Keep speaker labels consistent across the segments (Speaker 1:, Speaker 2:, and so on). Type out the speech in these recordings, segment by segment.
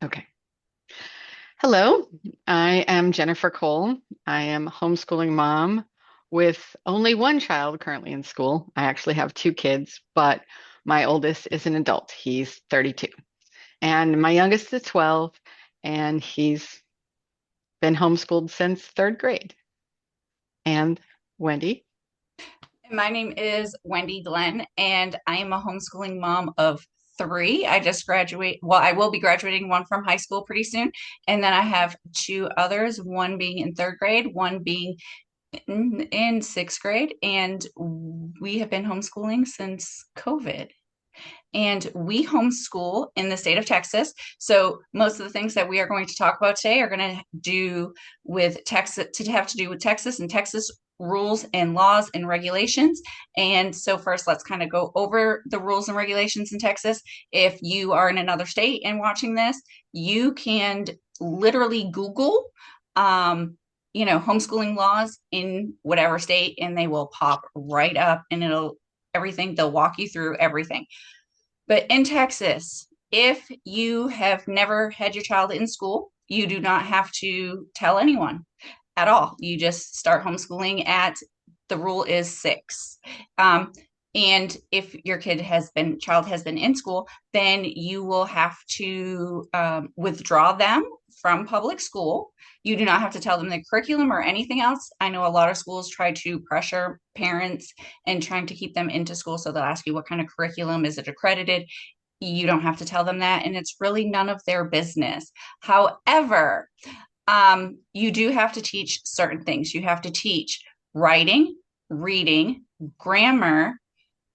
Speaker 1: Okay. Hello, I am Jennifer Cole. I am a homeschooling mom with only one child currently in school. I actually have two kids, but my oldest is an adult. He's 32. And my youngest is 12, and he's been homeschooled since third grade. And Wendy?
Speaker 2: My name is Wendy Glenn, and I am a homeschooling mom of three. I just graduate. Well, I will be graduating one from high school pretty soon. And then I have two others, one being in third grade, one being in sixth grade. And we have been homeschooling since COVID. And we homeschool in the state of Texas. So most of the things that we are going to talk about today are going to do with Texas, to have to do with Texas and Texas rules and laws and regulations. And so first, let's kind of go over the rules and regulations in Texas. If you are in another state and watching this, you can literally Google, homeschooling laws in whatever state, and they will pop right up, and they'll walk you through everything. But in Texas, if you have never had your child in school, you do not have to tell anyone at all. You just start homeschooling at the rule is six. And if your child has been in school, then you will have to withdraw them from public school. You do not have to tell them the curriculum or anything else. I know a lot of schools try to pressure parents and trying to keep them into school. So they'll ask you what kind of curriculum, is it accredited? You don't have to tell them that. And it's really none of their business. However, you do have to teach certain things. You have to teach writing, reading, grammar,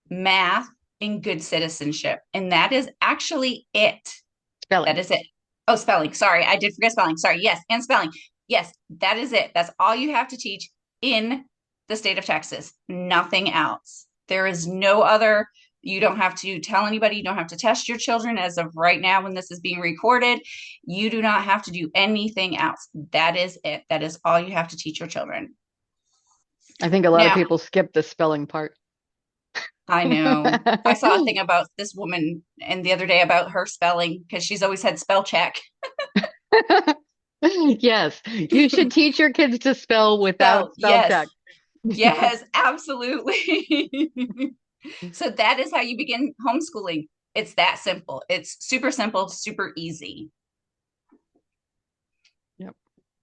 Speaker 2: math, and good citizenship. And that is actually it. That
Speaker 1: Spelling.
Speaker 2: is it. Oh, spelling. Sorry, I did forget spelling. Sorry. Yes, and spelling. Yes, that is it. That's all you have to teach in the state of Texas. Nothing else. There is no other. You don't have to tell anybody. You don't have to test your children as of right now when this is being recorded. You do not have to do anything else. That is it. That is all you have to teach your children.
Speaker 1: I think a lot of
Speaker 2: Now,
Speaker 1: people skip the spelling part.
Speaker 2: I know I saw a thing about this woman and the other day about her spelling because she's always had spell check.
Speaker 1: Yes, you should teach your kids to spell without
Speaker 2: Spell,
Speaker 1: spell
Speaker 2: yes,
Speaker 1: check.
Speaker 2: yes, absolutely. So that is how you begin homeschooling. It's that simple. It's super simple, super easy.
Speaker 1: Yep.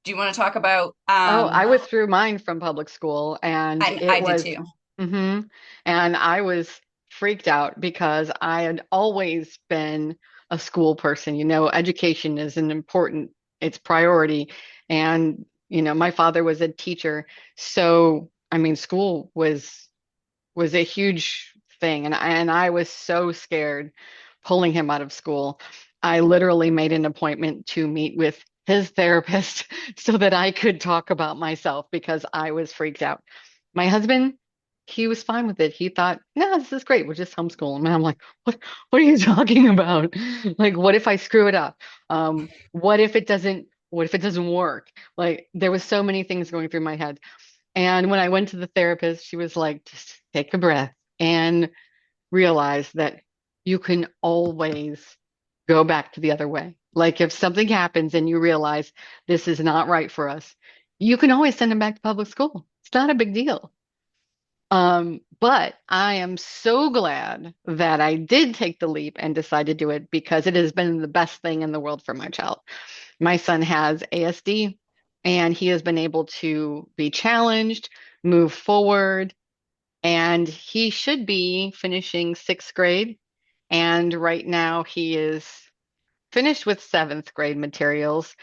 Speaker 2: Do you want to talk about
Speaker 1: Oh, I withdrew mine from public school and
Speaker 2: I
Speaker 1: it
Speaker 2: did
Speaker 1: was,
Speaker 2: too.
Speaker 1: hmm and I was freaked out because I had always been a school person. Education is an important, it's priority. And, my father was a teacher. So, I mean, school was a huge thing. And I was so scared pulling him out of school. I literally made an appointment to meet with his therapist so that I could talk about myself because I was freaked out. My husband, he was fine with it. He thought, no, this is great. We'll just homeschool him. And I'm like, what are you talking about? Like, what if I screw it up? What if it doesn't work? Like, there was so many things going through my head. And when I went to the therapist, she was like, just take a breath and realize that you can always go back to the other way. Like if something happens and you realize this is not right for us, you can always send them back to public school. It's not a big deal. But I am so glad that I did take the leap and decide to do it because it has been the best thing in the world for my child. My son has ASD and he has been able to be challenged, move forward, and he should be finishing sixth grade. And right now he is finished with seventh grade materials.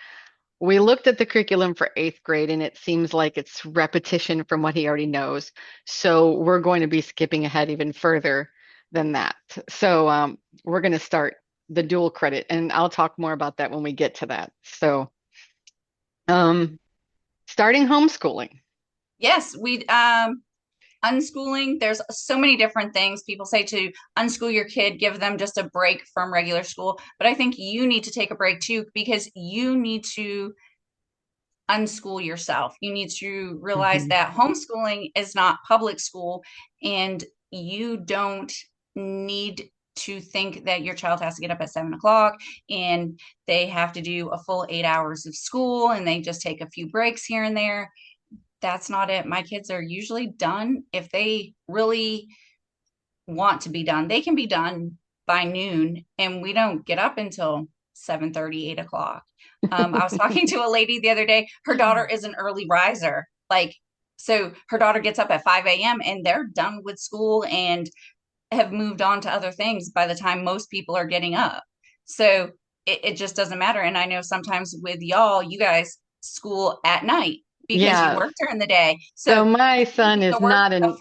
Speaker 1: We looked at the curriculum for eighth grade, and it seems like it's repetition from what he already knows. So we're going to be skipping ahead even further than that. So we're going to start the dual credit, and I'll talk more about that when we get to that. So um, starting homeschooling.
Speaker 2: Yes, we unschooling, there's so many different things. People say to unschool your kid, give them just a break from regular school. But I think you need to take a break too, because you need to unschool yourself. You need to realize
Speaker 1: Mhm.
Speaker 2: that homeschooling is not public school, and you don't need to think that your child has to get up at 7 o'clock and they have to do a full 8 hours of school and they just take a few breaks here and there. That's not it. My kids are usually done. If they really want to be done, they can be done by noon, and we don't get up until 7:30, 8 o'clock. I was talking to a lady the other day. Her daughter is an early riser. Like, so her daughter gets up at 5 a.m. and they're done with school and have moved on to other things by the time most people are getting up. So it just doesn't matter. And I know sometimes with y'all, you guys school at night because you
Speaker 1: Yes.
Speaker 2: work during the day. So
Speaker 1: So my son is not
Speaker 2: a
Speaker 1: an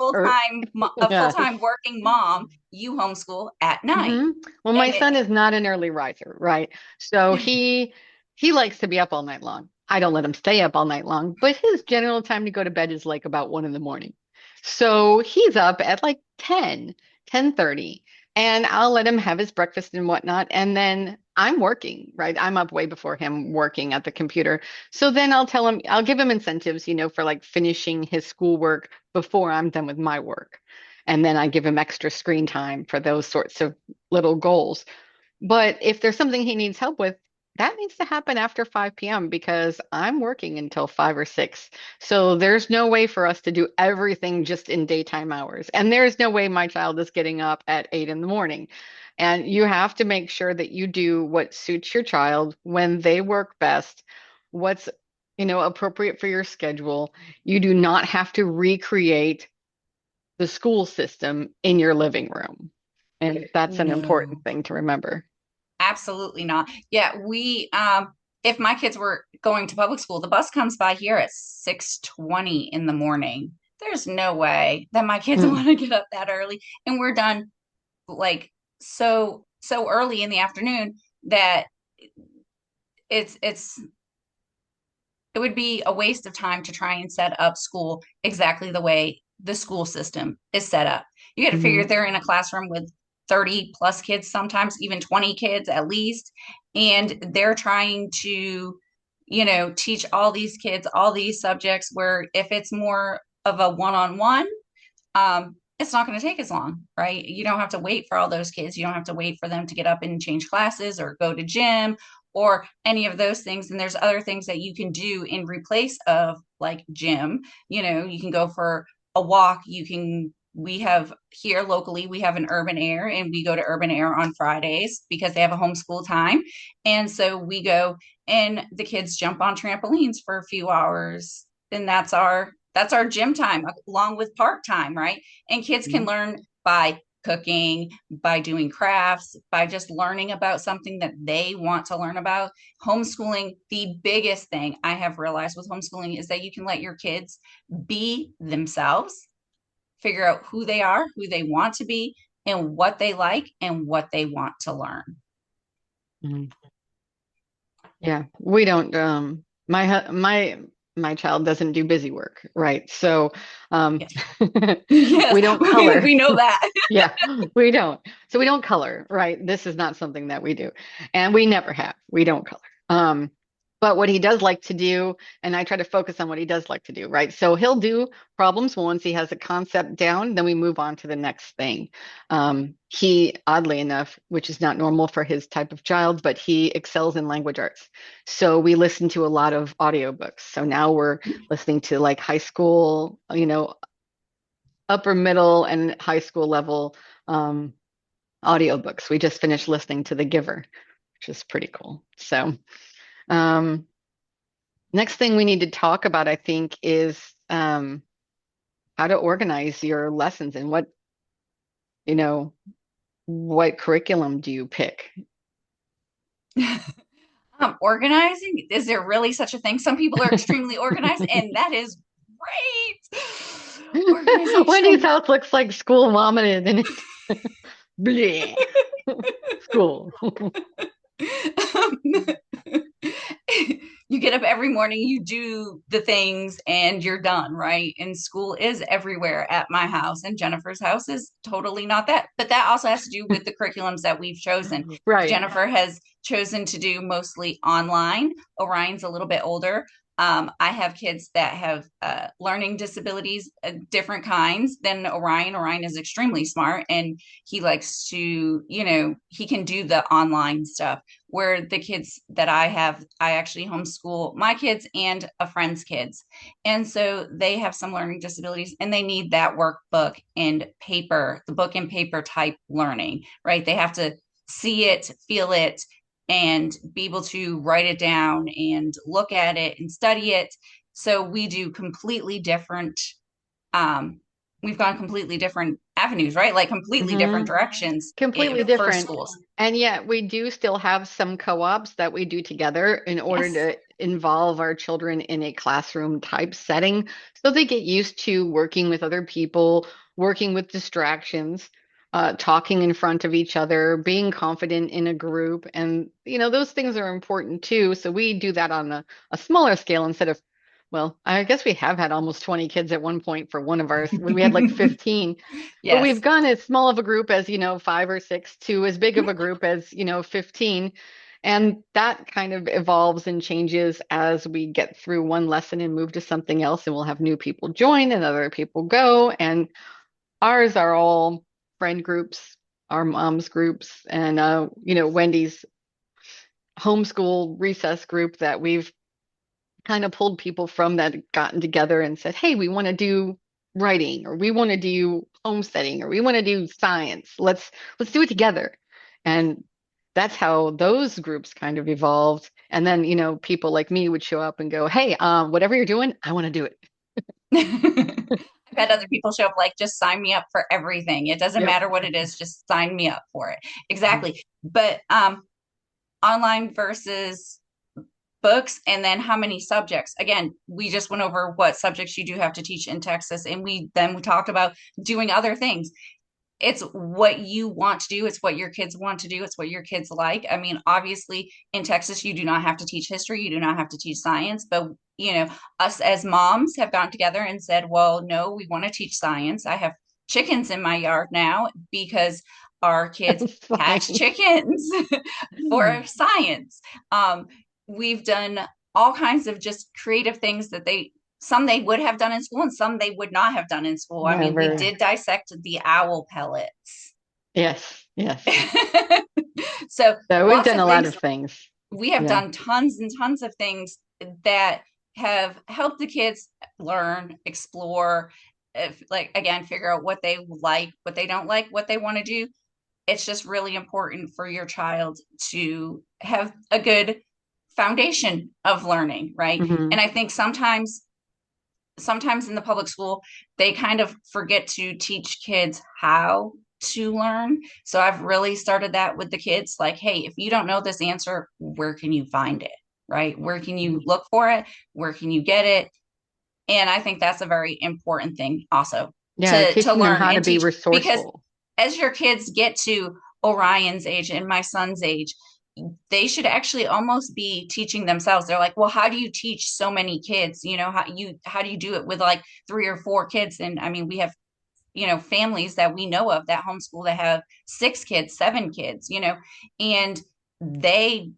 Speaker 1: yes.
Speaker 2: full-time working mom, you homeschool at night.
Speaker 1: Well, my
Speaker 2: And
Speaker 1: son is not an early riser, right? So
Speaker 2: it
Speaker 1: he likes to be up all night long. I don't let him stay up all night long, but his general time to go to bed is like about 1 in the morning. So he's up at like 10:30, and I'll let him have his breakfast and whatnot. And then I'm working, right? I'm up way before him working at the computer. So then I'll tell him, I'll give him incentives, for like finishing his schoolwork before I'm done with my work. And then I give him extra screen time for those sorts of little goals. But if there's something he needs help with, that needs to happen after 5 p.m. because I'm working until 5 or 6. So there's no way for us to do everything just in daytime hours. And there's no way my child is getting up at 8 in the morning. And you have to make sure that you do what suits your child when they work best, what's, appropriate for your schedule. You do not have to recreate the school system in your living room. And that's an
Speaker 2: no,
Speaker 1: important thing to remember.
Speaker 2: absolutely not. Yeah, we if my kids were going to public school, the bus comes by here at 6:20 in the morning. There's no way that my kids
Speaker 1: Mm.
Speaker 2: want to get up that early, and we're done like so early in the afternoon that it's it would be a waste of time to try and set up school exactly the way the school system is set up. You got to figure
Speaker 1: Mhm.
Speaker 2: they're in a classroom with 30 plus kids, sometimes even 20 kids at least, and they're trying to, teach all these kids all these subjects where if it's more of a one-on-one, it's not going to take as long, right? You don't have to wait for all those kids. You don't have to wait for them to get up and change classes or go to gym or any of those things. And there's other things that you can do in replace of like gym. You can go for a walk. We have here locally, we have an urban air and we go to urban air on Fridays because they have a homeschool time. And so we go and the kids jump on trampolines for a few hours. And that's our gym time along with park time, right? And kids can
Speaker 1: Mhm.
Speaker 2: learn by cooking, by doing crafts, by just learning about something that they want to learn about. Homeschooling, the biggest thing I have realized with homeschooling is that you can let your kids be themselves, figure out who they are, who they want to be, and what they like and what they want to learn.
Speaker 1: Mhm. Yeah, we don't my child doesn't do busy work, right? So um
Speaker 2: Yes. Yes,
Speaker 1: we don't
Speaker 2: we,
Speaker 1: color.
Speaker 2: we know that.
Speaker 1: Yeah, we don't. So we don't color, right? This is not something that we do. And we never have. We don't color. But what he does like to do, and I try to focus on what he does like to do, right? So he'll do problems once he has a concept down, then we move on to the next thing. He, oddly enough, which is not normal for his type of child, but he excels in language arts. So we listen to a lot of audiobooks. So now we're listening to like high school, upper middle and high school level um, audiobooks. We just finished listening to The Giver, which is pretty cool. So, um, next thing we need to talk about, I think, is how to organize your lessons and you know, what curriculum do you pick?
Speaker 2: Organizing, is there really such a thing? Some people are extremely organized, and that is great.
Speaker 1: Wendy's
Speaker 2: Organization.
Speaker 1: house looks like school vomited in it. Bleh. School.
Speaker 2: You get up every morning, you do the things, and you're done, right? And school is everywhere at my house, and Jennifer's house is totally not that. But that also has to do with the curriculums that we've chosen.
Speaker 1: Right.
Speaker 2: Jennifer has chosen to do mostly online. Orion's a little bit older. I have kids that have learning disabilities, different kinds than Orion. Orion is extremely smart and he likes to, he can do the online stuff. Where the kids that I have, I actually homeschool my kids and a friend's kids. And so they have some learning disabilities and they need that workbook and paper, the book and paper type learning, right? They have to see it, feel it, and be able to write it down and look at it and study it. So we do completely different, um, we've gone completely different avenues, right? Like completely different
Speaker 1: Hmm.
Speaker 2: directions
Speaker 1: Completely
Speaker 2: for
Speaker 1: different.
Speaker 2: schools.
Speaker 1: And yet we do still have some co-ops that we do together in order
Speaker 2: Yes.
Speaker 1: to involve our children in a classroom type setting so they get used to working with other people, working with distractions, talking in front of each other, being confident in a group. And, those things are important too. So we do that on a smaller scale instead of, well, I guess we have had almost 20 kids at one point for one of ours. We had like 15. But we've
Speaker 2: Yes.
Speaker 1: gone as small of a group as, 5 or 6 to as big of a group as, 15. And that kind of evolves and changes as we get through one lesson and move to something else. And we'll have new people join and other people go. And ours are all friend groups, our moms groups, and, Wendy's homeschool recess group that we've kind of pulled people from that gotten together and said, "Hey, we want to do writing or we want to do homesteading or we want to do science. Let's do it together." And that's how those groups kind of evolved. And then, people like me would show up and go, "Hey, whatever you're doing, I want to do it."
Speaker 2: I've had other people show up like, just sign me up for everything. It doesn't
Speaker 1: Yep.
Speaker 2: matter what it is, just sign me up for it. Exactly. But online versus books, and then how many subjects. Again, we just went over what subjects you do have to teach in Texas, and we talked about doing other things. It's what you want to do, it's what your kids want to do, it's what your kids like. I mean, obviously in Texas you do not have to teach history, you do not have to teach science, but us as moms have gotten together and said, well, no, we want to teach science. I have chickens in my yard now because our kids hatch
Speaker 1: Fine.
Speaker 2: chickens for science. We've done all kinds of just creative things that some they would have done in school and some they would not have done in school. I mean, we
Speaker 1: Never.
Speaker 2: did dissect the owl pellets.
Speaker 1: Yes, yes.
Speaker 2: So
Speaker 1: So we've
Speaker 2: lots
Speaker 1: done
Speaker 2: of
Speaker 1: a lot
Speaker 2: things.
Speaker 1: of things.
Speaker 2: We have
Speaker 1: Yeah.
Speaker 2: done tons and tons of things that have helped the kids learn, explore, like again, figure out what they like, what they don't like, what they want to do. It's just really important for your child to have a good foundation of learning, right?
Speaker 1: Hmm.
Speaker 2: And I think sometimes in the public school they kind of forget to teach kids how to learn. So I've really started that with the kids, like, hey, if you don't know this answer, where can you find it, right? Where can you look for it? Where can you get it? And I think that's a very important thing also
Speaker 1: Yeah,
Speaker 2: to
Speaker 1: teaching them
Speaker 2: learn
Speaker 1: how to
Speaker 2: and
Speaker 1: be
Speaker 2: teach, because
Speaker 1: resourceful.
Speaker 2: as your kids get to Orion's age and my son's age, they should actually almost be teaching themselves. They're like, well, how do you teach so many kids? How do you do it with like 3 or 4 kids? And I mean, we have, families that we know of that homeschool that have 6 kids, 7 kids, and they,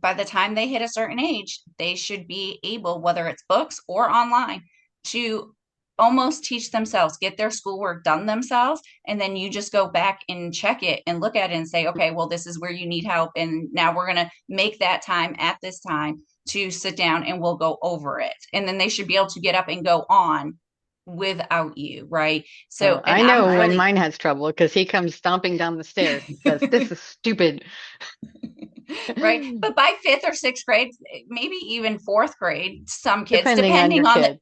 Speaker 2: by the time they hit a certain age, they should be able, whether it's books or online, to almost teach themselves, get their schoolwork done themselves, and then you just go back and check it and look at it and say, okay, well, this is where you need help, and now we're going to make that time at this time to sit down and we'll go over it. And then they should be able to get up and go on without you, right? So,
Speaker 1: Oh,
Speaker 2: and
Speaker 1: I
Speaker 2: I'm
Speaker 1: know when
Speaker 2: really
Speaker 1: mine has trouble because he comes stomping down the stairs and says, "This is stupid."
Speaker 2: right. But by fifth or sixth grade, maybe even fourth grade, some kids,
Speaker 1: Depending on your kid.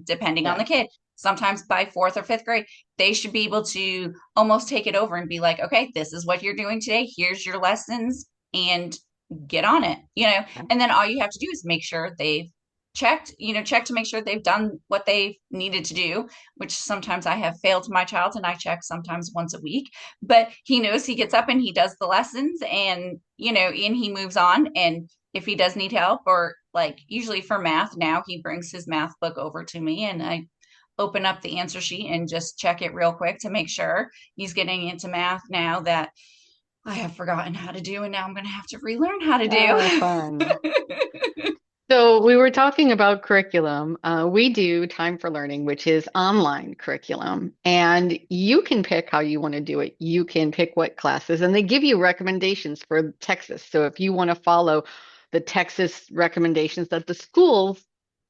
Speaker 2: depending on
Speaker 1: Yeah.
Speaker 2: the kid, sometimes by fourth or fifth grade, they should be able to almost take it over and be like, okay, this is what you're doing today. Here's your lessons and get on it. And then all you have to do is make sure they've check to make sure they've done what they needed to do, which sometimes I have failed my child and I check sometimes once a week, but he knows he gets up and he does the lessons, and he moves on. And if he does need help, or like usually for math now, he brings his math book over to me and I open up the answer sheet and just check it real quick to make sure he's getting into math now that I have forgotten how to do and now I'm going to have to relearn how to
Speaker 1: Oh, fun.
Speaker 2: do.
Speaker 1: So we were talking about curriculum. We do Time for Learning, which is online curriculum, and you can pick how you want to do it. You can pick what classes, and they give you recommendations for Texas. So if you want to follow the Texas recommendations that the schools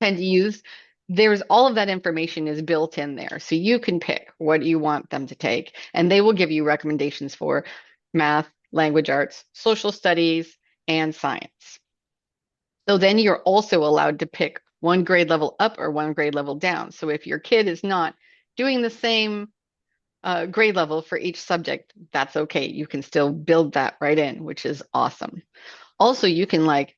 Speaker 1: tend to use, there's all of that information is built in there. So you can pick what you want them to take, and they will give you recommendations for math, language arts, social studies, and science. So then you're also allowed to pick one grade level up or one grade level down. So if your kid is not doing the same grade level for each subject, that's okay. You can still build that right in, which is awesome. Also, you can like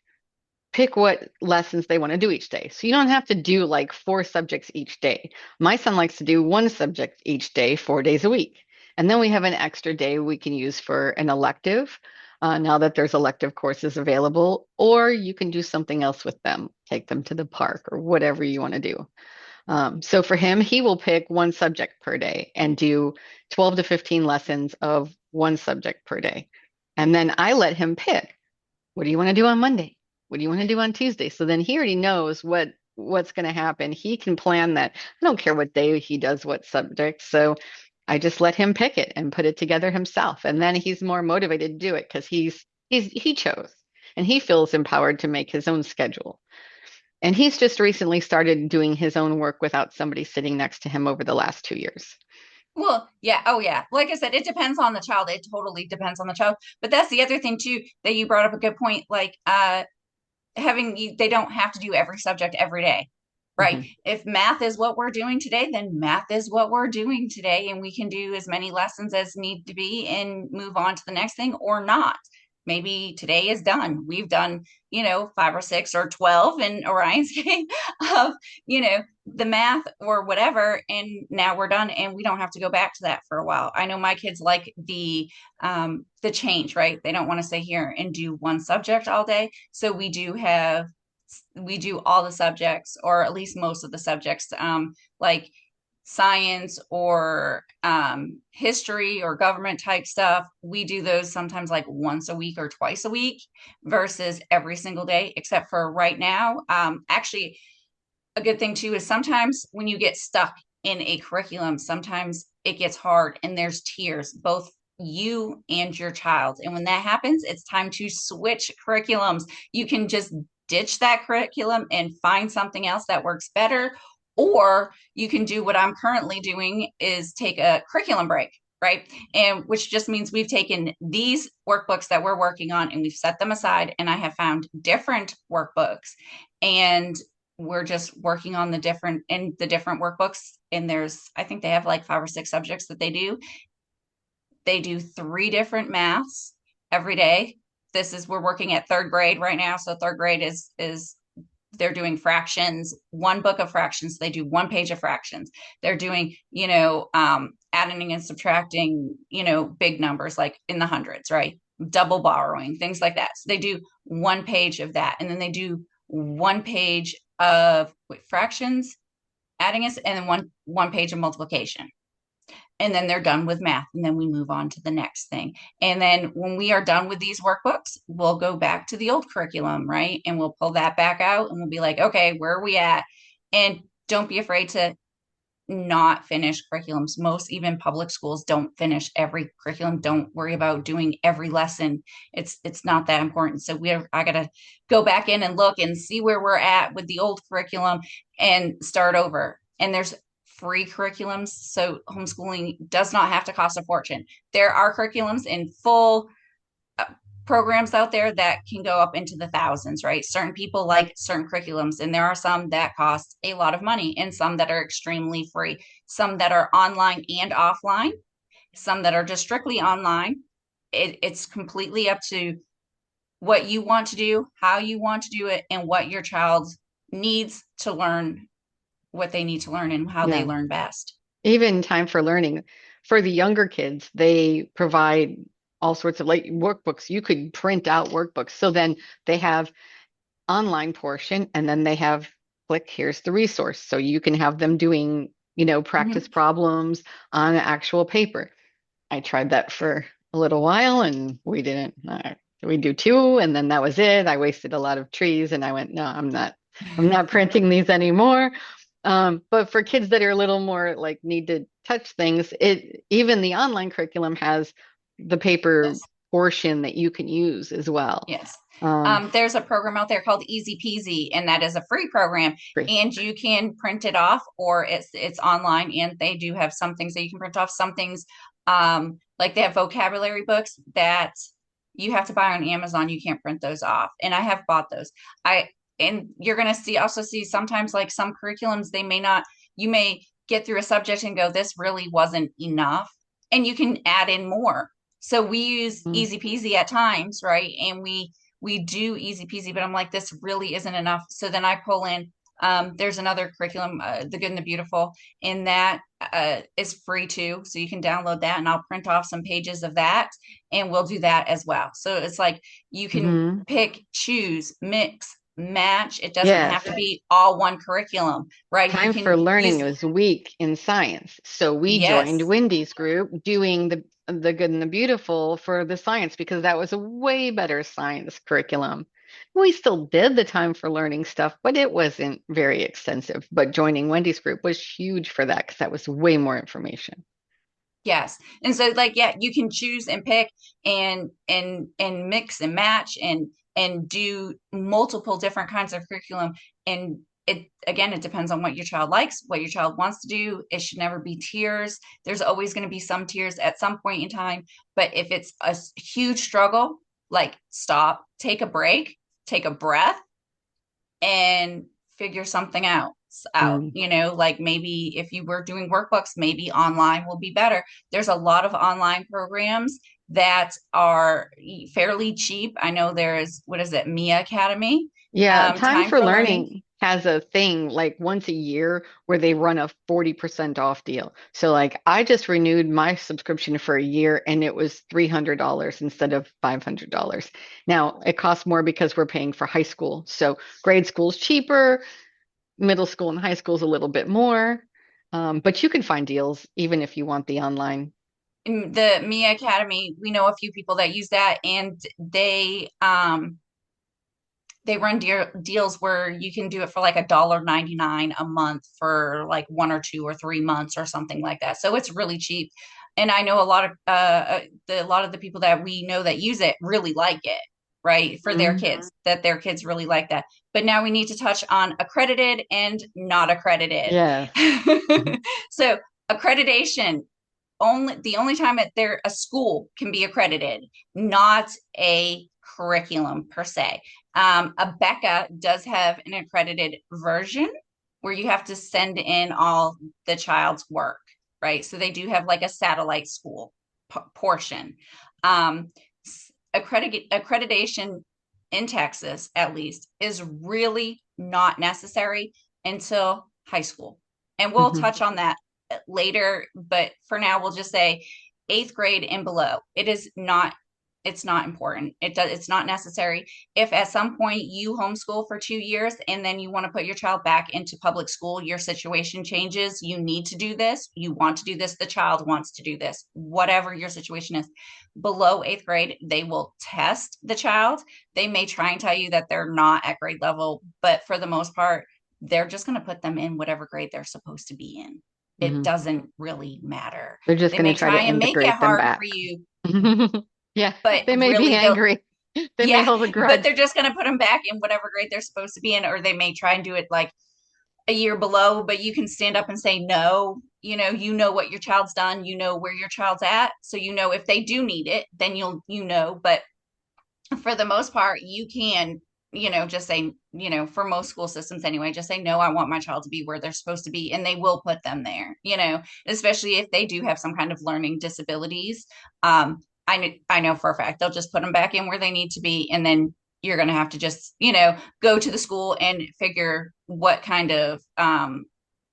Speaker 1: pick what lessons they want to do each day. So you don't have to do like four subjects each day. My son likes to do one subject each day, 4 days a week. And then we have an extra day we can use for an elective, now that there's elective courses available, or you can do something else with them, take them to the park or whatever you want to do. So for him, he will pick one subject per day and do 12 to 15 lessons of one subject per day. And then I let him pick. What do you want to do on Monday? What do you want to do on Tuesday? So then he already knows what's going to happen. He can plan that. I don't care what day he does what subject. So I just let him pick it and put it together himself. And then he's more motivated to do it because he chose and he feels empowered to make his own schedule. And he's just recently started doing his own work without somebody sitting next to him over the last 2 years.
Speaker 2: Well, yeah. Oh, yeah. Like I said, it depends on the child. It totally depends on the child. But that's the other thing too that you brought up a good point. Like, having you, they don't have to do every subject every day, right?
Speaker 1: Mhm.
Speaker 2: If math is what we're doing today, then math is what we're doing today, and we can do as many lessons as need to be and move on to the next thing or not. Maybe today is done. We've done, 5 or 6 or 12 in Orion's game of, the math or whatever, and now we're done and we don't have to go back to that for a while. I know my kids like the change, right? They don't want to stay here and do one subject all day. So we do all the subjects, or at least most of the subjects, like science or history or government type stuff. We do those sometimes like once a week or twice a week versus every single day, except for right now. Actually, a good thing too is sometimes when you get stuck in a curriculum, sometimes it gets hard and there's tiers, both you and your child. And when that happens, it's time to switch curriculums. You can just ditch that curriculum and find something else that works better. Or you can do what I'm currently doing is take a curriculum break, right? And which just means we've taken these workbooks that we're working on and we've set them aside. And I have found different workbooks. And we're just working on the different workbooks, and there's, I think they have like 5 or 6 subjects that they do 3 different maths every day. We're working at third grade right now, so third grade is they're doing fractions, one book of fractions. They do 1 page of fractions. They're doing, adding and subtracting, big numbers like in the hundreds, right? Double borrowing, things like that. So they do 1 page of that. And then they do 1 page of fractions, adding us, and then one page of multiplication. And then they're done with math, and then we move on to the next thing. And then when we are done with these workbooks, we'll go back to the old curriculum, right? And we'll pull that back out and we'll be like, okay, where are we at? And don't be afraid to not finish curriculums. Most even public schools don't finish every curriculum. Don't worry about doing every lesson. It's not that important. So I gotta go back in and look and see where we're at with the old curriculum and start over. And there's free curriculums. So homeschooling does not have to cost a fortune. There are curriculums in full uh, programs out there that can go up into the thousands, right? Certain people like certain curriculums, and there are some that cost a lot of money, and some that are extremely free, some that are online and offline, some that are just strictly online. It's completely up to what you want to do, how you want to do it, and what your child needs to learn, what they need to learn, and how they
Speaker 1: Yeah.
Speaker 2: learn best.
Speaker 1: Even Time for Learning for the younger kids, they provide all sorts of like workbooks. You could print out workbooks. So then they have online portion and then they have click, here's the resource. So you can have them doing, practice
Speaker 2: Mhm.
Speaker 1: problems on actual paper. I tried that for a little while and we didn't. we do two, and then that was it. I wasted a lot of trees, and I went, no, I'm not printing these anymore. But for kids that are a little more like need to touch things, it even the online curriculum has the paper
Speaker 2: Yes.
Speaker 1: portion that you can use as well.
Speaker 2: Yes.
Speaker 1: Um,
Speaker 2: There's a program out there called Easy Peasy, and that is a free program,
Speaker 1: Free.
Speaker 2: and you can print it off, or it's online, and they do have some things that you can print off. Some things, like they have vocabulary books that you have to buy on Amazon. You can't print those off, and I have bought those. I and you're gonna see sometimes like some curriculums they may not. You may get through a subject and go, this really wasn't enough, and you can add in more. So we use
Speaker 1: Mm.
Speaker 2: Easy Peasy at times, right? And we do Easy Peasy, but I'm like, this really isn't enough. So then I pull in, there's another curriculum, The Good and the Beautiful, and that is free too. So you can download that, and I'll print off some pages of that, and we'll do that as well. So it's like you can
Speaker 1: Hmm.
Speaker 2: pick, choose, mix, match. It doesn't have to
Speaker 1: Yes.
Speaker 2: be all one curriculum, right? You
Speaker 1: Time
Speaker 2: can
Speaker 1: for Learning
Speaker 2: use,
Speaker 1: was weak in science. So we joined
Speaker 2: yes.
Speaker 1: Wendy's group doing the Good and the Beautiful for the science because that was a way better science curriculum. We still did the Time for Learning stuff, but it wasn't very extensive. But joining Wendy's group was huge for that because that was way more information.
Speaker 2: Yes. And so like yeah, you can choose and pick and mix and match and do multiple different kinds of curriculum, and it again it depends on what your child likes, what your child wants to do. It should never be tiers. There's always going to be some tiers at some point in time, but if it's a huge struggle, like stop, take a break, take a breath, and figure something else out.
Speaker 1: Mm.
Speaker 2: Like maybe if you were doing workbooks, maybe online will be better. There's a lot of online programs that are fairly cheap. I know there's, what is it, Mia Academy,
Speaker 1: Yeah, Time
Speaker 2: Time
Speaker 1: for
Speaker 2: for Learning.
Speaker 1: Learning has a thing like once a year where they run a 40% off deal. So like I just renewed my subscription for a year and it was $300 instead of $500. Now it costs more because we're paying for high school. So grade school's cheaper, middle school and high school's a little bit more. But you can find deals even if you want the online.
Speaker 2: In the Mia Academy, we know a few people that use that, and they run deals where you can do it for like $1.99 a month for like 1 or 2 or 3 months or something like that. So it's really cheap. And I know a lot of the people that we know that use it really like it, right? For their
Speaker 1: Mhm.
Speaker 2: kids, that their kids really like that. But now we need to touch on accredited and not accredited.
Speaker 1: Yes. Mhm.
Speaker 2: So accreditation, the only time that there a school can be accredited, not a curriculum per se. A Becca does have an accredited version where you have to send in all the child's work, right? So they do have like a satellite school portion. Um, Accreditation in Texas, at least, is really not necessary until high school. And we'll
Speaker 1: Mhm.
Speaker 2: touch on that later, but for now, we'll just say eighth grade and below. It's not important. It's not necessary. If at some point you homeschool for 2 years and then you want to put your child back into public school, your situation changes. You need to do this. You want to do this. The child wants to do this, whatever your situation is. Below eighth grade, they will test the child. They may try and tell you that they're not at grade level, but for the most part, they're just going to put them in whatever grade they're supposed to be in. It
Speaker 1: Mhm.
Speaker 2: doesn't really matter.
Speaker 1: They're just
Speaker 2: They
Speaker 1: going
Speaker 2: may
Speaker 1: to try
Speaker 2: try
Speaker 1: to
Speaker 2: and make it
Speaker 1: integrate them
Speaker 2: hard for
Speaker 1: back.
Speaker 2: you,
Speaker 1: Yeah,
Speaker 2: but
Speaker 1: they may be
Speaker 2: really
Speaker 1: angry. They may
Speaker 2: yeah,
Speaker 1: hold a
Speaker 2: but
Speaker 1: grudge.
Speaker 2: they're just going to put them back in whatever grade they're supposed to be in, or they may try and do it like a year below, but you can stand up and say no. You know what your child's done, you know where your child's at. So if they do need it, then but for the most part, you can, just say, for most school systems anyway, just say, no, I want my child to be where they're supposed to be. And they will put them there, especially if they do have some kind of learning disabilities. I know for a fact they'll just put them back in where they need to be. And then you're going to have to just, go to the school and figure what kind of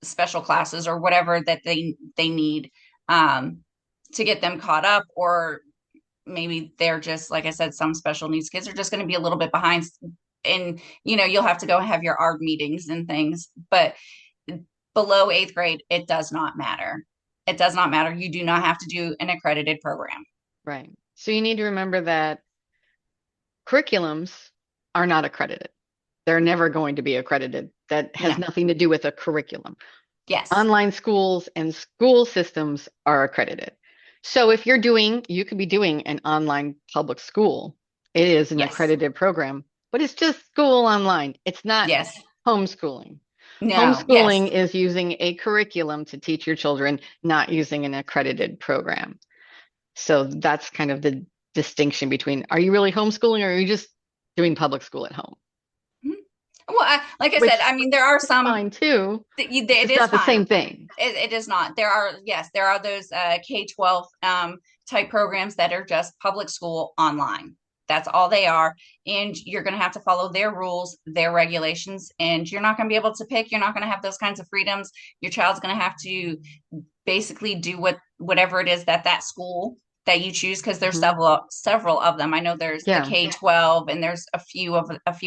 Speaker 2: special classes or whatever that they need to get them caught up, or maybe they're just, like I said, some special needs kids are just going to be a little bit behind, and you'll have to go and have your ARD meetings and things. But below eighth grade, it does not matter. It does not matter. You do not have to do an accredited program.
Speaker 1: Right. So you need to remember that curriculums are not accredited. They're never going to be accredited. That has
Speaker 2: No.
Speaker 1: nothing to do with a curriculum.
Speaker 2: Yes.
Speaker 1: Online schools and school systems are accredited. So if you could be doing an online public school. It is an
Speaker 2: Yes.
Speaker 1: accredited program, but it's just school online. It's not
Speaker 2: Yes.
Speaker 1: homeschooling.
Speaker 2: No. Yes.
Speaker 1: Homeschooling is using a curriculum to teach your children, not using an accredited program. So that's kind of the distinction between, are you really homeschooling or are you just doing public school at home?
Speaker 2: Mhm. Well, like I said,
Speaker 1: Which
Speaker 2: I mean, there are
Speaker 1: is
Speaker 2: some,
Speaker 1: fine too. It's
Speaker 2: it
Speaker 1: just
Speaker 2: is
Speaker 1: not the
Speaker 2: fine.
Speaker 1: same thing.
Speaker 2: It is not. There are, yes, there are those K-12 type programs that are just public school online. That's all they are. And you're going to have to follow their rules, their regulations, and you're not going to be able to pick. You're not going to have those kinds of freedoms. Your child's going to have to basically do whatever it is that school that you choose, because there's
Speaker 1: Mhm.
Speaker 2: several of them. I know there's the
Speaker 1: Yeah.
Speaker 2: K-12 and there's a few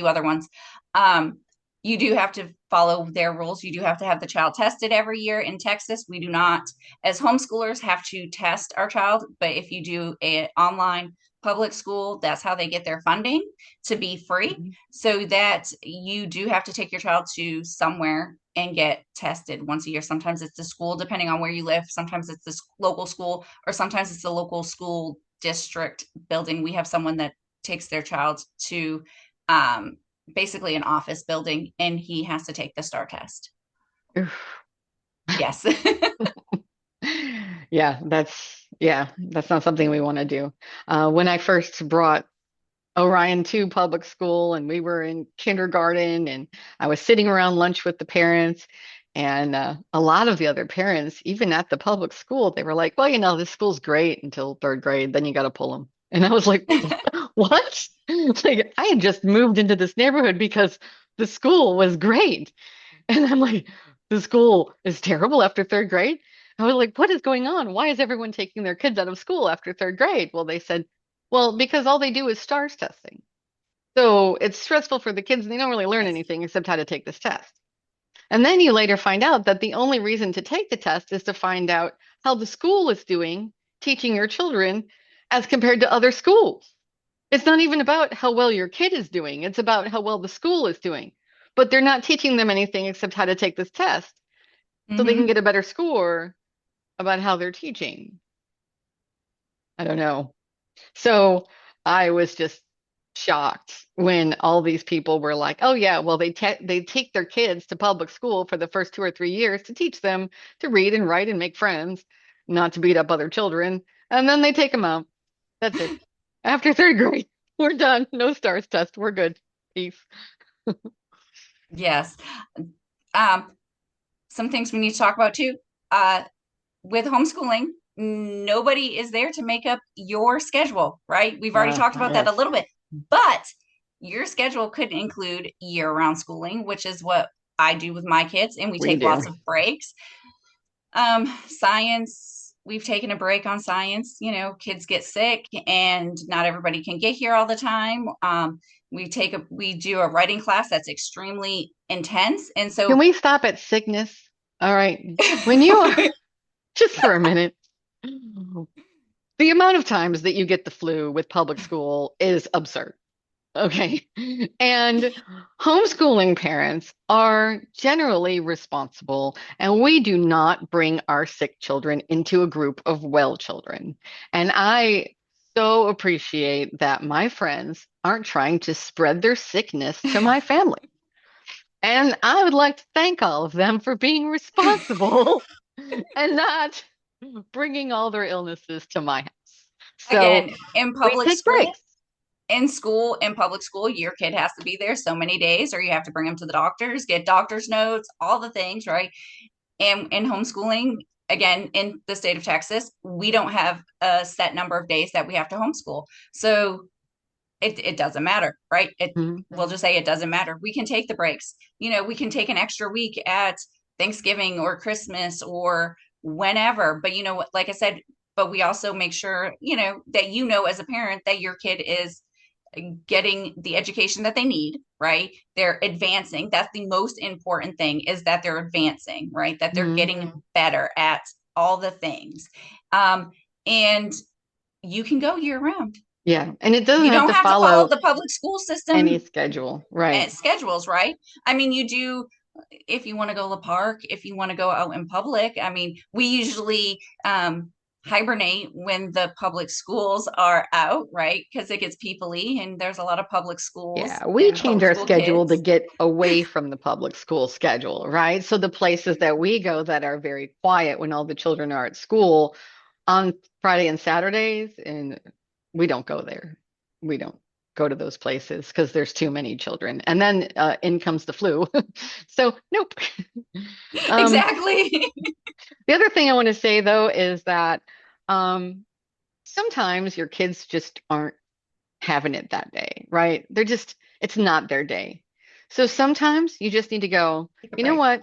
Speaker 2: other ones. Um, you do have to follow their rules. You do have to have the child tested every year. In Texas, we do not, as homeschoolers, have to test our child. But if you do an online public school, that's how they get their funding to be free.
Speaker 1: Mhm.
Speaker 2: So that you do have to take your child to somewhere and get tested once a year. Sometimes it's the school, depending on where you live. Sometimes it's the local school, or sometimes it's the local school district building. We have someone that takes their child to um, basically an office building, and he has to take the STAR test.
Speaker 1: Oof.
Speaker 2: Yes.
Speaker 1: That's not something we want to do. When I first brought Orion to public school and we were in kindergarten and I was sitting around lunch with the parents and a lot of the other parents, even at the public school, they were like, well, this school's great until third grade, then you got to pull them. And I was like, what? Like, I had just moved into this neighborhood because the school was great. And I'm like, the school is terrible after third grade. I was like, what is going on? Why is everyone taking their kids out of school after third grade? Well, they said, well, because all they do is stars testing. So it's stressful for the kids and they don't really learn
Speaker 2: Yes.
Speaker 1: anything except how to take this test. And then you later find out that the only reason to take the test is to find out how the school is doing teaching your children as compared to other schools. It's not even about how well your kid is doing, it's about how well the school is doing. But they're not teaching them anything except how to take this test so they can
Speaker 2: Mm-hmm.
Speaker 1: get a better score about how they're teaching. I don't know. So I was just shocked when all these people were like, "Oh yeah, well they take their kids to public school for the first 2 or 3 years to teach them to read and write and make friends, not to beat up other children, and then they take them out. That's it. After third grade, we're done. No stars test. We're good. Peace."
Speaker 2: Yes. Um, some things we need to talk about too. Uh, with homeschooling, nobody is there to make up your schedule, right? We've already talked about that a
Speaker 1: Yes,
Speaker 2: little bit, but your schedule could include year-round schooling, which is what I do with my kids, and we
Speaker 1: we
Speaker 2: take
Speaker 1: do.
Speaker 2: lots of breaks. Science, we've taken a break on science. Kids get sick and not everybody can get here all the time. We do a writing class that's extremely intense. And
Speaker 1: Can
Speaker 2: so
Speaker 1: we stop at sickness? All right. When you are, just for a minute, the amount of times that you get the flu with public school is absurd. Okay. And homeschooling parents are generally responsible, and we do not bring our sick children into a group of well children. And I so appreciate that my friends aren't trying to spread their sickness to my family. And I would like to thank all of them for being responsible and not bringing all their illnesses to my house. So
Speaker 2: again, in
Speaker 1: we
Speaker 2: public
Speaker 1: take
Speaker 2: school,
Speaker 1: breaks.
Speaker 2: in public school, your kid has to be there so many days, or you have to bring them to the doctors, get doctor's notes, all the things, right? And in homeschooling, again, in the state of Texas, we don't have a set number of days that we have to homeschool. So it doesn't matter, right?
Speaker 1: Mhm.
Speaker 2: We'll just say it doesn't matter. We can take the breaks. We can take an extra week at Thanksgiving or Christmas or whenever. But what, like I said, but we also make sure, that as a parent that your kid is getting the education that they need, right? They're advancing. That's the most important thing, is that they're advancing, right? That they're
Speaker 1: Mhm.
Speaker 2: getting better at all the things. And you can go year round.
Speaker 1: Yeah. And it doesn't
Speaker 2: You
Speaker 1: have
Speaker 2: don't
Speaker 1: to
Speaker 2: have to follow
Speaker 1: follow
Speaker 2: the public school
Speaker 1: any
Speaker 2: system
Speaker 1: schedule. Right.
Speaker 2: schedules, right? I mean, you do if you want to go to the park, if you want to go out in public. I mean, we usually hibernate when the public schools are out, right? Because it gets people-y and there's a lot of public schools
Speaker 1: Yeah, we
Speaker 2: and
Speaker 1: change our
Speaker 2: homeschool
Speaker 1: schedule to
Speaker 2: kids.
Speaker 1: get away from the public school schedule, right? So the places that we go that are very quiet when all the children are at school on Friday and Saturdays, and we don't go there. We don't go to those places because there's too many children. And then in comes the flu. So nope. Um,
Speaker 2: Exactly.
Speaker 1: the other thing I want to say though is that um, sometimes your kids just aren't having it that day, right? They're just, it's not their day. So sometimes you just need to go,
Speaker 2: Take a
Speaker 1: you know
Speaker 2: break,
Speaker 1: what?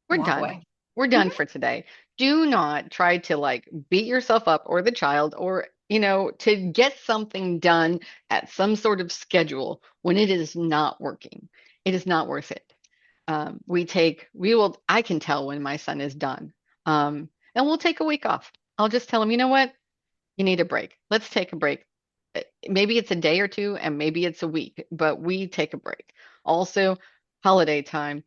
Speaker 1: We're
Speaker 2: walk
Speaker 1: done.
Speaker 2: away.
Speaker 1: We're done
Speaker 2: Mhm.
Speaker 1: for today. Do not try to like beat yourself up or the child or, to get something done at some sort of schedule when it is not working. It is not worth it. I can tell when my son is done. And we'll take a week off. I'll just tell him, you know what? You need a break. Let's take a break. Maybe it's a day or two, and maybe it's a week, but we take a break. Also, holiday time.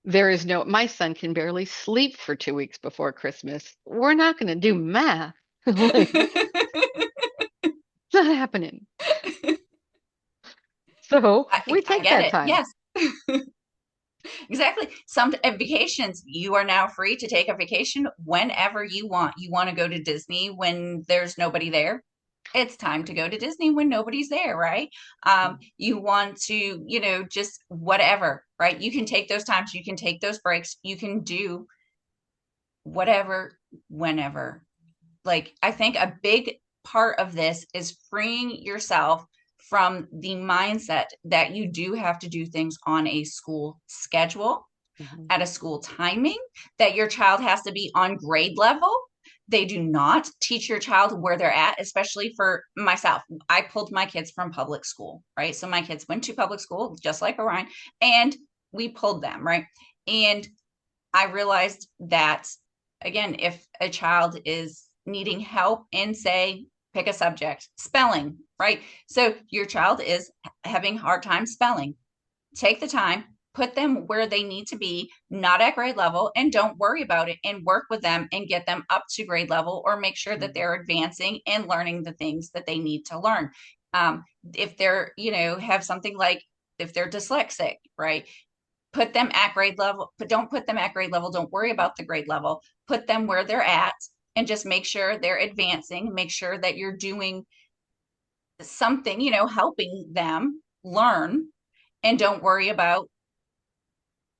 Speaker 1: My son can barely sleep for 2 weeks before Christmas. We're not going to do math. Like, it's not happening. So we
Speaker 2: I
Speaker 1: take
Speaker 2: get
Speaker 1: that
Speaker 2: it.
Speaker 1: time.
Speaker 2: Yes. Exactly. Some vacations, you are now free to take a vacation whenever you want. You want to go to Disney when there's nobody there. It's time to go to Disney when nobody's there, right? You want to, just whatever, right? You can take those times, you can take those breaks, you can do whatever, whenever. Like, I think a big part of this is freeing yourself from the mindset that you do have to do things on a school schedule
Speaker 1: Mhm.
Speaker 2: at a school timing, that your child has to be on grade level. They do not teach your child where they're at, especially for myself. I pulled my kids from public school, right? So my kids went to public school, just like Orion, and we pulled them, right? And I realized that, again, if a child is needing help in, say, pick a subject, spelling, right? So your child is having a hard time spelling, take the time, put them where they need to be, not at grade level, and don't worry about it and work with them and get them up to grade level or make sure that they're advancing and learning the things that they need to learn. Um, if they're, have something like if they're dyslexic, right? Put them at grade level, but don't put them at grade level. Don't worry about the grade level. Put them where they're at and just make sure they're advancing. Make sure that you're doing something, helping them learn and don't worry about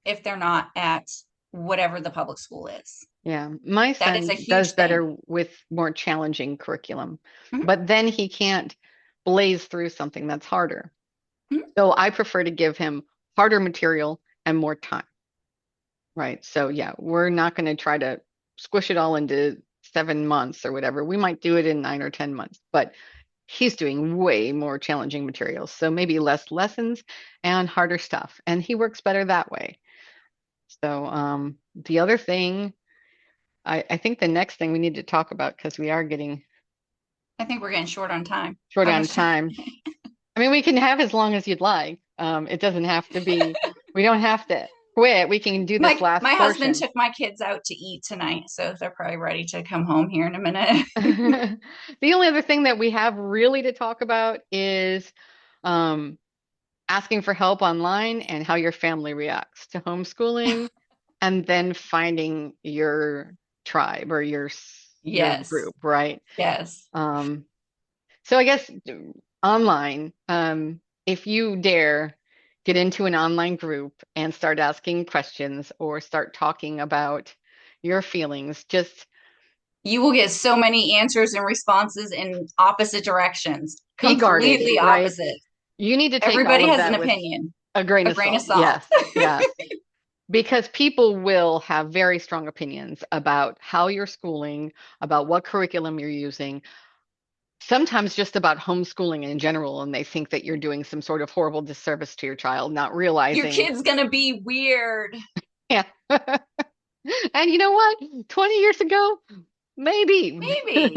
Speaker 2: if they're not at whatever the public school is.
Speaker 1: Yeah, my
Speaker 2: That is a
Speaker 1: son does
Speaker 2: huge thing.
Speaker 1: better with more challenging curriculum,
Speaker 2: Mhm,
Speaker 1: but then he can't blaze through something that's harder.
Speaker 2: mhm.
Speaker 1: So I prefer to give him harder material and more time. Right. So yeah, we're not going to try to squish it all into 7 months or whatever. We might do it in 9 or 10 months, but he's doing way more challenging materials. So maybe less lessons and harder stuff. And he works better that way. So the other thing, I think the next thing we need to talk about, because we are getting
Speaker 2: I think we're getting short on time.
Speaker 1: short
Speaker 2: How
Speaker 1: on
Speaker 2: much time?
Speaker 1: time. I mean, we can have as long as you'd like. It doesn't have to be, we don't have to quit. We can do this
Speaker 2: My
Speaker 1: last
Speaker 2: husband
Speaker 1: portion.
Speaker 2: took my kids out to eat tonight, so they're probably ready to come home here in a minute.
Speaker 1: The only other thing that we have really to talk about is um, asking for help online and how your family reacts to homeschooling, and then finding your tribe or your
Speaker 2: Yes.
Speaker 1: group, right?
Speaker 2: Yes.
Speaker 1: Um, so I guess online, if you dare get into an online group and start asking questions or start talking about your feelings, just
Speaker 2: You will get so many answers and responses in opposite directions,
Speaker 1: be guarded,
Speaker 2: completely
Speaker 1: right?
Speaker 2: opposite.
Speaker 1: You need to take all
Speaker 2: Everybody
Speaker 1: of
Speaker 2: has an
Speaker 1: that with
Speaker 2: opinion,
Speaker 1: a grain
Speaker 2: a
Speaker 1: of
Speaker 2: grain of
Speaker 1: salt.
Speaker 2: salt.
Speaker 1: Yes, yes. Because people will have very strong opinions about how you're schooling, about what curriculum you're using, sometimes just about homeschooling in general, and they think that you're doing some sort of horrible disservice to your child, not
Speaker 2: Your
Speaker 1: realizing,
Speaker 2: kid's going to be weird.
Speaker 1: yeah. And you know what? 20 years ago, maybe.
Speaker 2: Maybe.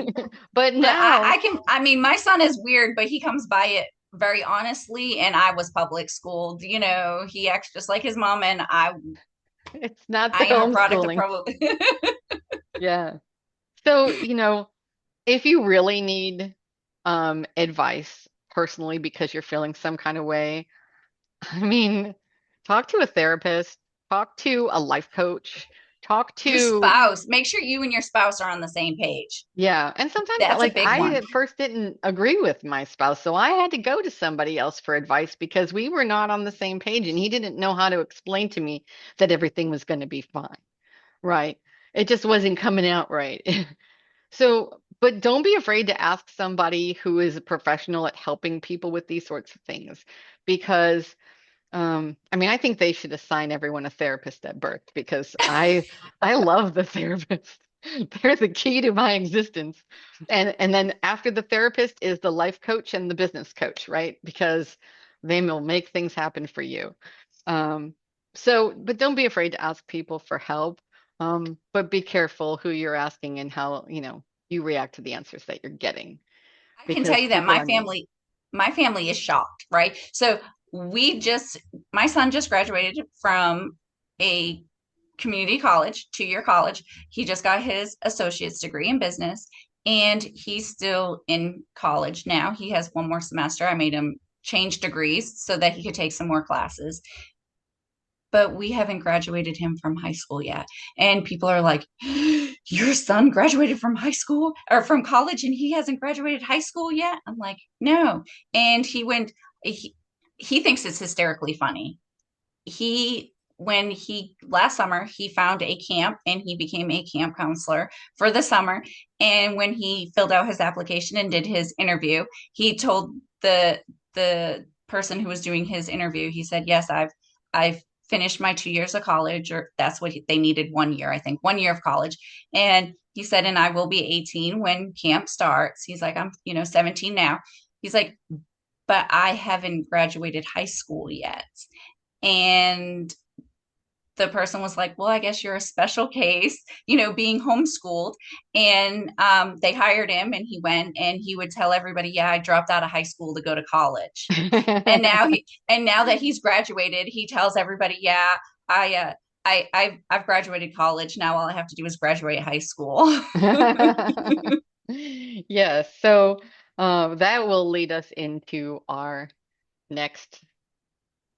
Speaker 1: But
Speaker 2: But
Speaker 1: now
Speaker 2: I mean, my son is weird, but he comes by it very honestly. And I was public schooled, he acts just like his mom, and
Speaker 1: it's not the
Speaker 2: I am a product of
Speaker 1: homeschooling.
Speaker 2: probably.
Speaker 1: Yeah. So, if you really need advice personally because you're feeling some kind of way, I mean, talk to a therapist, talk to a life coach, talk
Speaker 2: Your
Speaker 1: to,
Speaker 2: spouse, make sure you and your spouse are on the same page.
Speaker 1: yeah. And sometimes,
Speaker 2: That's a
Speaker 1: like,
Speaker 2: big
Speaker 1: I
Speaker 2: one.
Speaker 1: at first didn't agree with my spouse, so I had to go to somebody else for advice because we were not on the same page and he didn't know how to explain to me that everything was going to be fine, right? It just wasn't coming out right. So, but don't be afraid to ask somebody who is a professional at helping people with these sorts of things because I mean, I think they should assign everyone a therapist at birth because I love the therapist. They're the key to my existence. And then after the therapist is the life coach and the business coach, right? Because they will make things happen for you. Um, but don't be afraid to ask people for help. But be careful who you're asking and how, you react to the answers that you're getting
Speaker 2: I can tell
Speaker 1: because
Speaker 2: you that
Speaker 1: people are mean.
Speaker 2: my family is shocked, right? So we just, my son just graduated from a community college, 2-year college. He just got his associate's degree in business, and he's still in college now. He has one more semester. I made him change degrees so that he could take some more classes, but we haven't graduated him from high school yet. And people are like, your son graduated from high school or from college and he hasn't graduated high school yet? I'm like, no. And he thinks it's hysterically funny. When he last summer he found a camp and he became a camp counselor for the summer, and when he filled out his application and did his interview, he told the person who was doing his interview, he said, yes, I've finished my 2 years of college, or that's what they needed, 1 year, I think, 1 year of college. And he said, and I will be 18 when camp starts. He's like, I'm 17 now. He's like, but I haven't graduated high school yet. And the person was like, well, I guess you're a special case, being homeschooled. And they hired him, and he went and he would tell everybody, yeah, I dropped out of high school to go to college. And now that he's graduated, he tells everybody, yeah, I I've graduated college. Now all I have to do is graduate high school.
Speaker 1: Yes, so that will lead us into next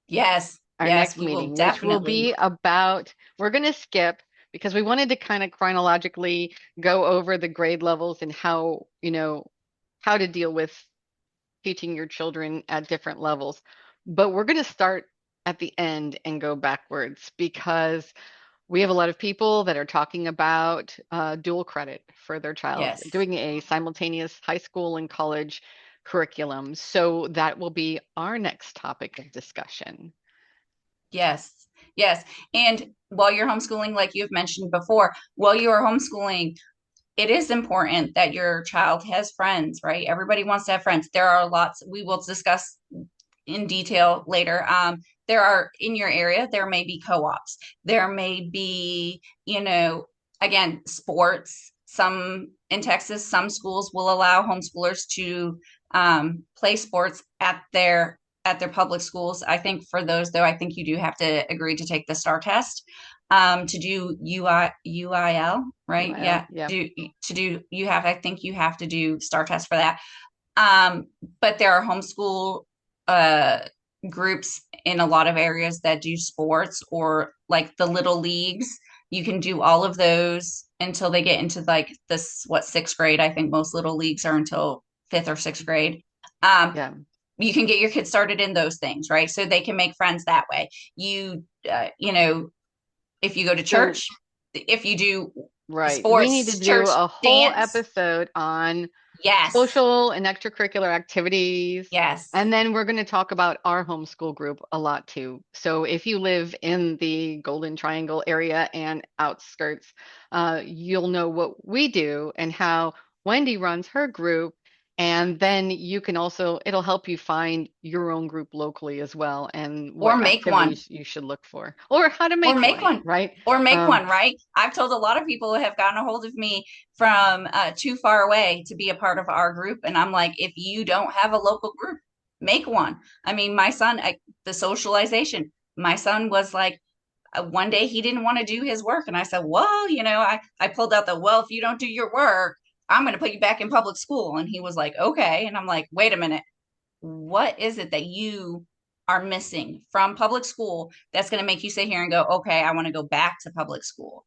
Speaker 2: Yes,
Speaker 1: our
Speaker 2: yes,
Speaker 1: next
Speaker 2: we will
Speaker 1: meeting, which will
Speaker 2: definitely.
Speaker 1: be about, we're going to skip because we wanted to kind of chronologically go over the grade levels and how, how to deal with teaching your children at different levels. But we're going to start at the end and go backwards because we have a lot of people that are talking about dual credit for their child,
Speaker 2: Yes.
Speaker 1: doing a simultaneous high school and college curriculum. So that will be our next topic of discussion.
Speaker 2: Yes, yes. And while you're homeschooling, like you've mentioned before, while you are homeschooling, it is important that your child has friends, right? Everybody wants to have friends. There are lots, we will discuss in detail later. There are in your area, there may be co ops, there may be, again, sports. Some in Texas, some schools will allow homeschoolers to play sports at their public schools. I think for those though, I think you do have to agree to take the STAR test to do UIL, right?
Speaker 1: UIL,
Speaker 2: Yeah,
Speaker 1: yeah.
Speaker 2: I think you have to do STAR test for that. But there are homeschool uh, groups in a lot of areas that do sports, or like the little leagues. You can do all of those until they get into like this, what, sixth grade. I think most little leagues are until fifth or sixth grade. Um,
Speaker 1: Yeah.
Speaker 2: you can get your kids started in those things, right? So they can make friends that way. If you go to
Speaker 1: So,
Speaker 2: church, if you do
Speaker 1: right. We need to
Speaker 2: sports,
Speaker 1: do
Speaker 2: church,
Speaker 1: a whole
Speaker 2: dance,
Speaker 1: episode on
Speaker 2: yes,
Speaker 1: social and extracurricular activities.
Speaker 2: yes,
Speaker 1: And then we're going to talk about our homeschool group a lot too. So if you live in the Golden Triangle area and outskirts, you'll know what we do and how Wendy runs her group And then you can also, it'll help you find your own group locally as well and
Speaker 2: Or
Speaker 1: what
Speaker 2: make one.
Speaker 1: activities you should look for or how to
Speaker 2: Or
Speaker 1: make
Speaker 2: make
Speaker 1: one,
Speaker 2: one.
Speaker 1: right?
Speaker 2: Or make
Speaker 1: Um,
Speaker 2: one, right? I've told a lot of people who have gotten a hold of me from too far away to be a part of our group. And I'm like, if you don't have a local group, make one. I mean, my son, the socialization, my son was like, one day he didn't want to do his work. And I said, well, I pulled out the, well, if you don't do your work, I'm going to put you back in public school. And he was like, okay. And I'm like, wait a minute, what is it that you are missing from public school that's going to make you sit here and go, okay, I want to go back to public school?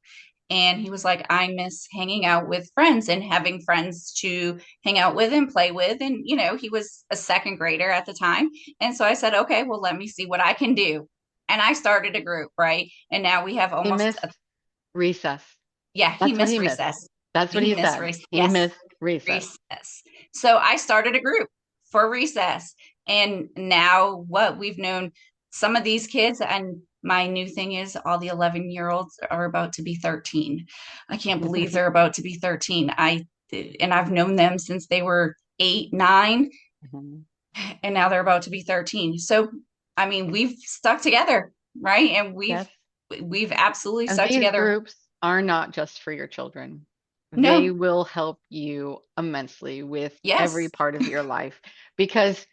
Speaker 2: And he was like, I miss hanging out with friends and having friends to hang out with and play with. And, he was a second grader at the time. And so I said, okay, well, let me see what I can do. And I started a group, right? And now we have
Speaker 1: he
Speaker 2: almost,
Speaker 1: missed recess.
Speaker 2: yeah, he
Speaker 1: That's what
Speaker 2: missed
Speaker 1: he missed.
Speaker 2: recess.
Speaker 1: That's what
Speaker 2: He
Speaker 1: he
Speaker 2: missed
Speaker 1: said.
Speaker 2: recess.
Speaker 1: He
Speaker 2: Yes,
Speaker 1: missed recess.
Speaker 2: recess. So I started a group for recess. And now what we've known some of these kids, and my new thing is all the 11-year-olds are about to be 13. I can't believe they're about to be 13. And I've known them since they were 8, 9,
Speaker 1: Mhm.
Speaker 2: and now they're about to be 13. So I mean, we've stuck together, right? And we've
Speaker 1: Yes.
Speaker 2: we've absolutely
Speaker 1: And
Speaker 2: stuck
Speaker 1: these
Speaker 2: together.
Speaker 1: groups are not just for your children. They
Speaker 2: No,
Speaker 1: will help you immensely with every
Speaker 2: yes,
Speaker 1: part of your life because,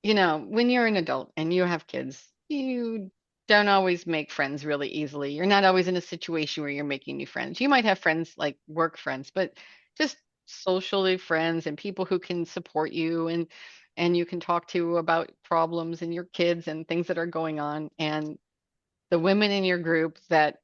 Speaker 1: when you're an adult and you have kids, you don't always make friends really easily. You're not always in a situation where you're making new friends. You might have friends like work friends, but just socially friends and people who can support you and you can talk to about problems and your kids and things that are going on. And the women in your group that,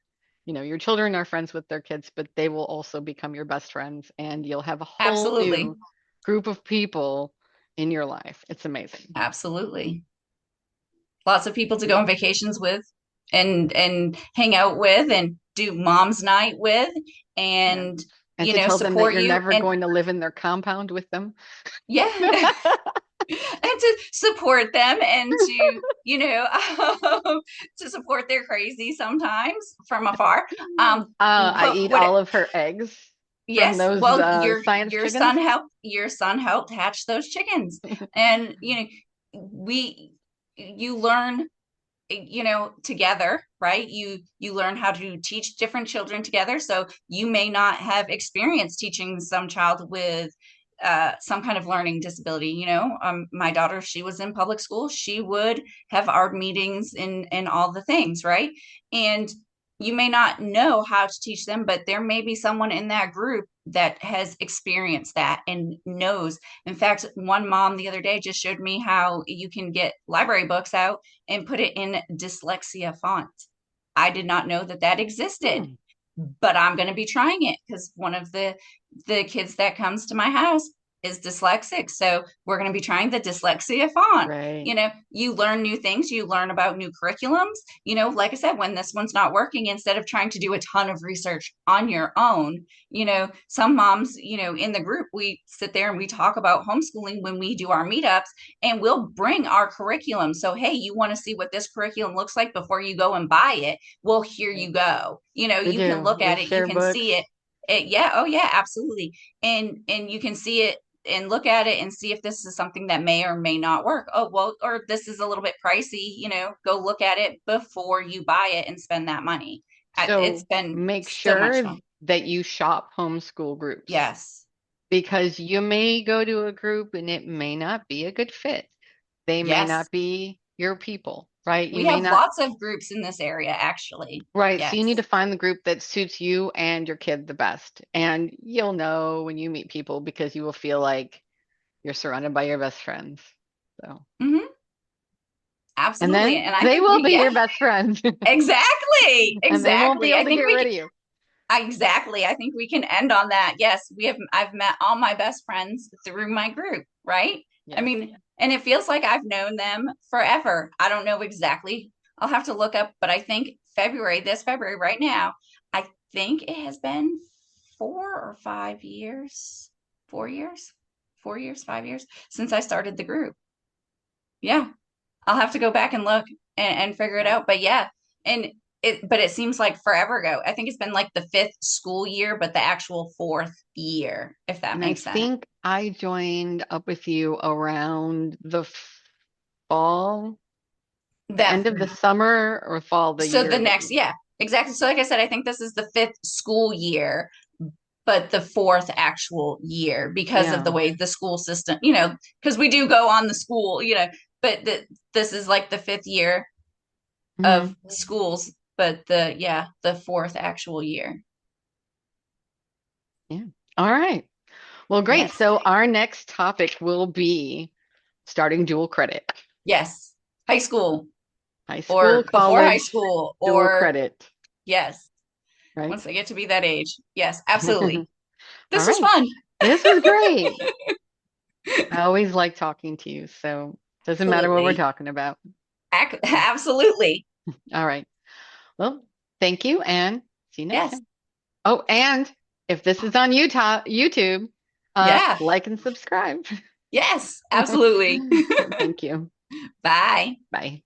Speaker 1: your children are friends with their kids, but they will also become your best friends and you'll have a whole
Speaker 2: absolutely.
Speaker 1: new group of people in your life. It's amazing.
Speaker 2: Absolutely. Lots of people to go on vacations with and hang out with and do mom's night with
Speaker 1: Yeah.
Speaker 2: and
Speaker 1: And to tell them that
Speaker 2: support
Speaker 1: you're
Speaker 2: you
Speaker 1: never
Speaker 2: and
Speaker 1: going to live in their compound with them.
Speaker 2: yeah and to support them and to to support their crazy sometimes from afar.
Speaker 1: I
Speaker 2: But
Speaker 1: eat
Speaker 2: what
Speaker 1: all of her eggs from
Speaker 2: Yes,
Speaker 1: those
Speaker 2: well,
Speaker 1: science chickens.
Speaker 2: your son helped hatch those chickens. And we you learn together, right? You learn how to teach different children together. So you may not have experience teaching some child with some kind of learning disability. My daughter, she was in public school. She would have art meetings and all the things, right? And you may not know how to teach them, but there may be someone in that group that has experienced that and knows. In fact, one mom the other day just showed me how you can get library books out and put it in dyslexia font. I did not know that that existed,
Speaker 1: Hmm,
Speaker 2: but I'm going to be trying it because one of the kids that comes to my house is dyslexic. So we're going to be trying the dyslexia font.
Speaker 1: right.
Speaker 2: You learn new things, you learn about new curriculums. Like I said, when this one's not working, instead of trying to do a ton of research on your own, some moms, in the group, we sit there and we talk about homeschooling when we do our meetups, and we'll bring our curriculum. So, hey, you want to see what this curriculum looks like before you go and buy it? Well, here you go.
Speaker 1: We
Speaker 2: You can
Speaker 1: do.
Speaker 2: look
Speaker 1: We
Speaker 2: at it, you
Speaker 1: share
Speaker 2: can
Speaker 1: books.
Speaker 2: see it. Yeah, oh yeah, absolutely. And you can see it and look at it and see if this is something that may or may not work. Oh, well, or this is a little bit pricey, go look at it before you buy it and spend that money. It's
Speaker 1: So
Speaker 2: been
Speaker 1: make
Speaker 2: so much
Speaker 1: sure
Speaker 2: fun.
Speaker 1: that you shop homeschool groups
Speaker 2: Yes.
Speaker 1: because you may go to a group and it may not be a good fit. They may
Speaker 2: Yes.
Speaker 1: not be your people, right? You
Speaker 2: We
Speaker 1: may
Speaker 2: have
Speaker 1: not,
Speaker 2: lots of groups in this area, actually.
Speaker 1: right? So you need to
Speaker 2: Yes.
Speaker 1: find the group that suits you and your kid the best. And you'll know when you meet people because you will feel like you're surrounded by your best friends. So,
Speaker 2: Hmm.
Speaker 1: and
Speaker 2: Absolutely.
Speaker 1: then
Speaker 2: And I
Speaker 1: they
Speaker 2: think
Speaker 1: will be
Speaker 2: yeah,
Speaker 1: your best friends
Speaker 2: exactly.
Speaker 1: and they won't be
Speaker 2: Exactly.
Speaker 1: able
Speaker 2: I
Speaker 1: to
Speaker 2: think
Speaker 1: get rid of you.
Speaker 2: exactly. I think we can end on that. Yes, I've met all my best friends through my group, right? I
Speaker 1: Yes.
Speaker 2: mean, and it feels like I've known them forever. I don't know exactly. I'll have to look up, but I think this February right now, I think it has been 4 or 5 years, 4 years, 4 years, 5 years since I started the group. Yeah. I'll have to go back and look and figure it
Speaker 1: Yeah.
Speaker 2: out. But yeah, and but it seems like forever ago. I think it's been like the fifth school year, but the actual fourth year, if that
Speaker 1: And I
Speaker 2: makes sense.
Speaker 1: think I joined up with you around the fall, the
Speaker 2: That
Speaker 1: end of the summer or fall the
Speaker 2: so the
Speaker 1: year that
Speaker 2: next,
Speaker 1: you.
Speaker 2: yeah, exactly. So like I said, I think this is the fifth school year, but the fourth actual year because of the
Speaker 1: Yeah.
Speaker 2: way the school system, because we do go on the school, but this is like the fifth year
Speaker 1: Hmm.
Speaker 2: of schools, but the fourth actual year.
Speaker 1: Yeah. All right. Well, great.
Speaker 2: Yes.
Speaker 1: So our next topic will be starting dual credit,
Speaker 2: Yes. High school
Speaker 1: high school,
Speaker 2: or before high
Speaker 1: college,
Speaker 2: school
Speaker 1: dual
Speaker 2: or
Speaker 1: credit,
Speaker 2: yes,
Speaker 1: right?
Speaker 2: once they get to be that age. Yes, absolutely.
Speaker 1: All
Speaker 2: This was
Speaker 1: right.
Speaker 2: fun.
Speaker 1: This was great. I always like talking to you, so doesn't matter what we're
Speaker 2: Absolutely.
Speaker 1: talking about.
Speaker 2: Absolutely.
Speaker 1: All right. Well, thank you and see you next
Speaker 2: Yes.
Speaker 1: time. Oh, and if this is on YouTube,
Speaker 2: Yeah.
Speaker 1: like and subscribe.
Speaker 2: Yes, absolutely.
Speaker 1: Thank you.
Speaker 2: Bye.
Speaker 1: Bye.